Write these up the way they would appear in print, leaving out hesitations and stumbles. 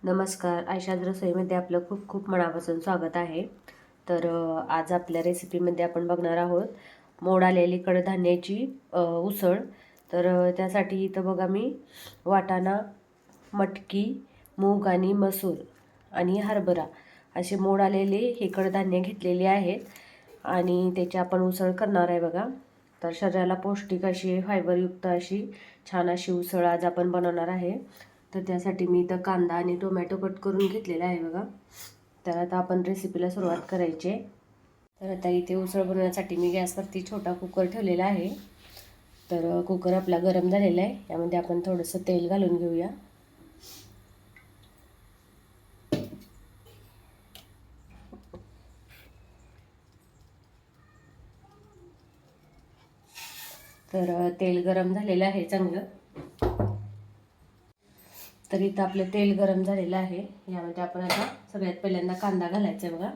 नमस्कार. आयशाद रसोईमध्ये आपलं खूप खूप मनापासून स्वागत आहे. तर आज आपल्या रेसिपीमध्ये आपण बघणार आहोत मोड आलेली कडधान्याची उसळ. तर त्यासाठी इथं बघा मी वाटाणा, मटकी, मूग आणि मसूर आणि हरभरा असे मोड आलेले हे कडधान्य घेतलेले आहेत आणि त्याची आपण उसळ करणार आहे बघा. तर शरीराला पौष्टिक अशी फायबरयुक्त अशी छान अशी उसळ आज आपण बनवणार आहे. तर त्यासाठी मी इथं कांदा आणि टोमॅटो कट करून घेतलेला आहे बघा. तर आता आपण रेसिपीला सुरुवात करायची आहे. तर आता इथे उसळ बनवण्यासाठी मी गॅसवरती छोटा कुकर ठेवलेला आहे. तर कुकर आपला गरम झालेला आहे. यामध्ये आपण थोडंसं तेल घालून घेऊया. तर तेल गरम झालेलं आहे चांगलं. तर इथं आपलं तेल गरम झालेलं आहे. यामध्ये आपण आता सगळ्यात पहिल्यांदा कांदा घालायचा आहे बघा.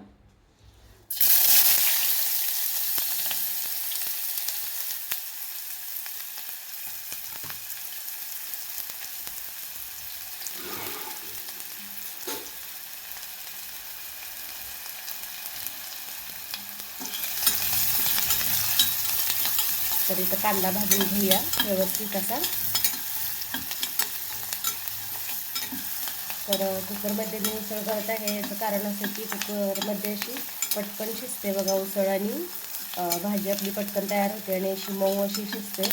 तर इथं कांदा भाजून घेऊया व्यवस्थित असा. तर कुकरमध्ये मी उसळ करत आहे याचं कारण असं की कुकरमध्ये अशी पटकन शिजते बघा उसळ आणि भाजी आपली पटकन तयार होते आणि अशी मऊ अशी शिजते.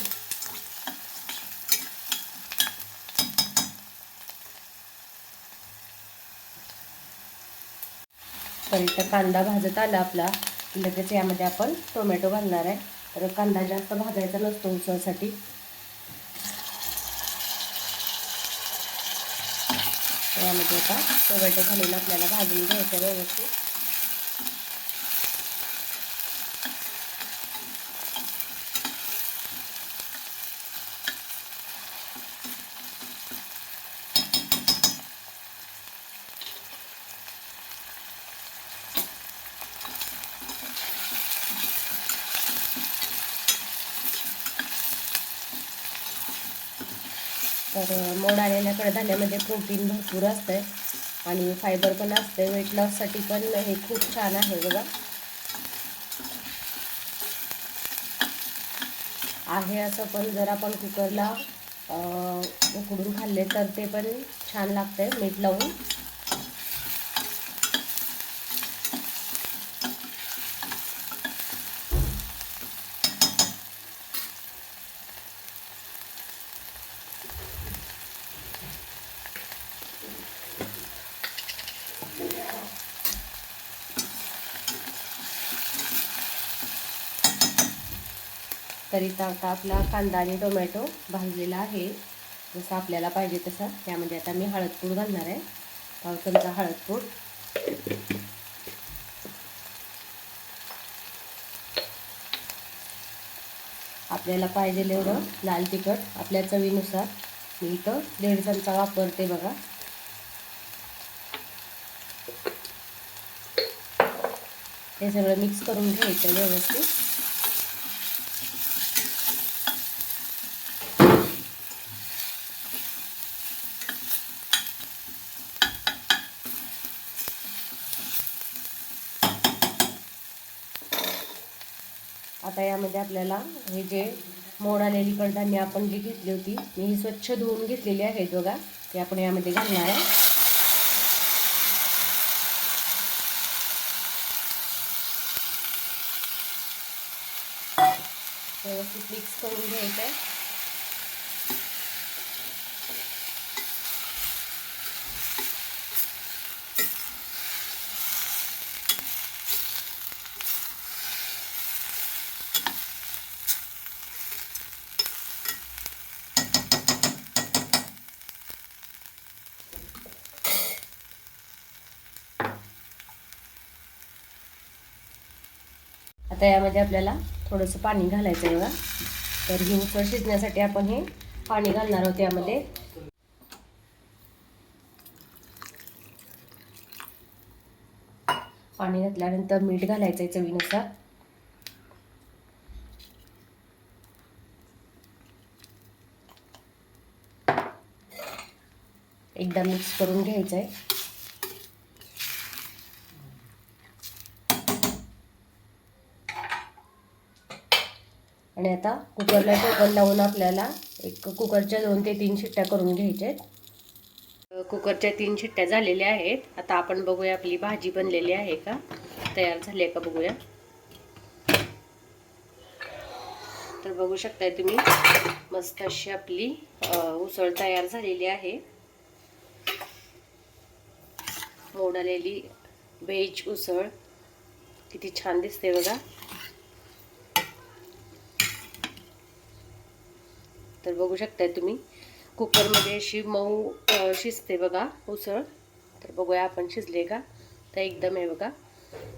तर इथं कांदा भाजत आला आपला लगेच यामध्ये आपण टोमॅटो घालणार आहे. तर कांदा जास्त भाजायचा नसतो उसळसाठी. यामध्ये आता टोमॅटो घालून आपल्याला भाजून घ्यायचं व्यवस्थित. तर मोड आलेल्या कडधान्यामध्ये प्रोटीन भरपूर असतं आणि फायबर पण असते. वेट लॉससाठी पण हे खूप छान आहे बघा. आहे असं पण जर आपण कुकरला उकडून खाल्ले तर ते पण छान लागते मीठ लावून. तर इथं आता आपला कांदा आणि टोमॅटो भाजलेला आहे जसं आपल्याला पाहिजे तसं. त्यामध्ये आता मी हळदपूड घालणार आहे. पाव चमचा हळदपूड, आपल्याला पाहिजे एवढं लाल तिखट आपल्या चवीनुसार मी इथं 1.5 चमचा वापरते बघा. हे सगळं मिक्स करून घ्यायचं व्यवस्थित. आता यामध्ये आपल्याला हे जे मोड आलेली कडधान्य आपण जी घेतली होती मी ही स्वच्छ धुवून घेतलेली आहेत बघा. ते आपण यामध्ये घालणार आहे. व्यवस्थित मिक्स करून घ्यायचं आहे. आता यामध्ये आपल्याला थोडंसं पाणी घालायचं आहे बघा. तर ही उसळ शिजण्यासाठी आपण हे पाणी घालणार आहोत यामध्ये. पाणी घातल्यानंतर मीठ घालायचं आहे चवीनुसार. एकदा मिक्स करून घ्यायचं आहे. आणि आता कुकरला टोपण लावून आपल्याला एक कुकरच्या 2 ते 3 शिट्ट्या करून घ्यायच्या आहेत. कुकरच्या 3 शिट्ट्या झालेल्या आहेत. आता आपण बघूया आपली भाजी बनलेली आहे का, तयार झाली आहे का बघूया. तर बघू शकताय तुम्ही मस्त अशी आपली उसळ तयार झालेली आहे. मोड आलेली व्हेज उसळ किती छान दिसते बघा. तर बघू शकताय तुम्ही कुकरमध्ये अशी मऊ शिजते बघा उसळ. तर बघूया आपण शिजले का. तर एकदम आहे बघा.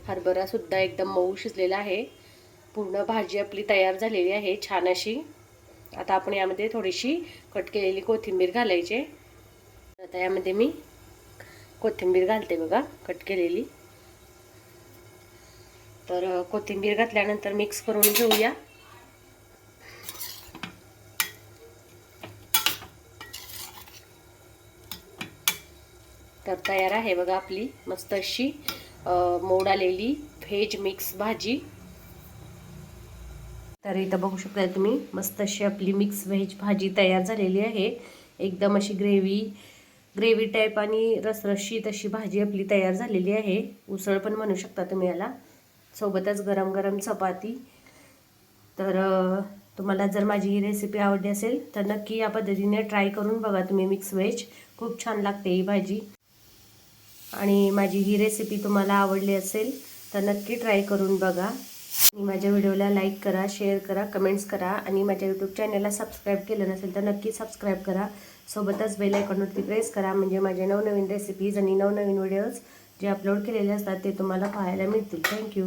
हरभरा सुद्धा एकदम मऊ शिजलेला आहे. पूर्ण भाजी आपली तयार झालेली आहे छान अशी. आता आपण यामध्ये थोडीशी कट केलेली कोथिंबीर घालायची. आता यामध्ये मी कोथिंबीर घालते बघा कट केलेली. तर कोथिंबीर घातल्यानंतर मिक्स करून घेऊया. तर तयार आहे बघा आपली मस्त अशी मोड आलेली व्हेज मिक्स भाजी. तर इथं बघू शकता तुम्ही मस्त अशी आपली मिक्स व्हेज भाजी तयार झालेली आहे. एकदम अशी ग्रेव्ही टाईप आणि रसरशीत अशी भाजी आपली तयार झालेली आहे. उसळ पण म्हणू शकता तुम्ही याला. सोबतच गरम गरम चपाती. तर तुम्हाला जर माझी ही रेसिपी आवडली असेल तर नक्की या पद्धतीने ट्राय करून बघा तुम्ही मिक्स व्हेज. खूप छान लागते ही भाजी. आणि माझी ही रेसिपी तुम्हाला आवडली असेल तर नक्की ट्राय करून बघा. आणि माझ्या व्हिडिओला लाईक करा, शेअर करा, कमेंट्स करा. आणि माझ्या यूट्यूब चॅनलला सबस्क्राईब केलं नसेल तर नक्की सबस्क्राईब करा. सोबतच बेल आयकॉनवरती प्रेस करा म्हणजे माझे नवनवीन रेसिपीज आणि नवनवीन व्हिडिओज जे अपलोड केलेले असतात ते तुम्हाला पाहायला मिळतील. थँक्यू.